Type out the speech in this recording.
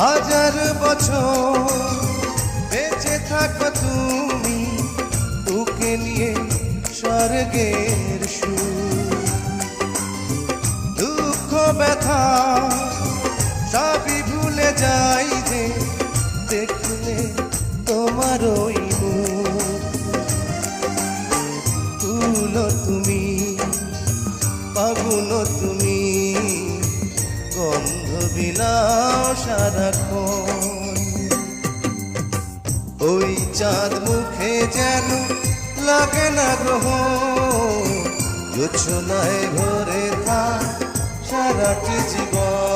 হাজার বছর বেঁচে থাকো তুমি, তোকে নিয়ে স্বর্গের সুর। দুঃখ ব্যথা সবই ভুলে যাই যে দেখলে তোমার ওই মুখ। ফুল তুমি, ফাগুন তুমি, গন্ধ বিলাও সারাক্ষণ। ওই চাঁদ মুখে যেন লাগে না গ্রহণ, জোছনায় ভরে থাক সারাটি জীবন।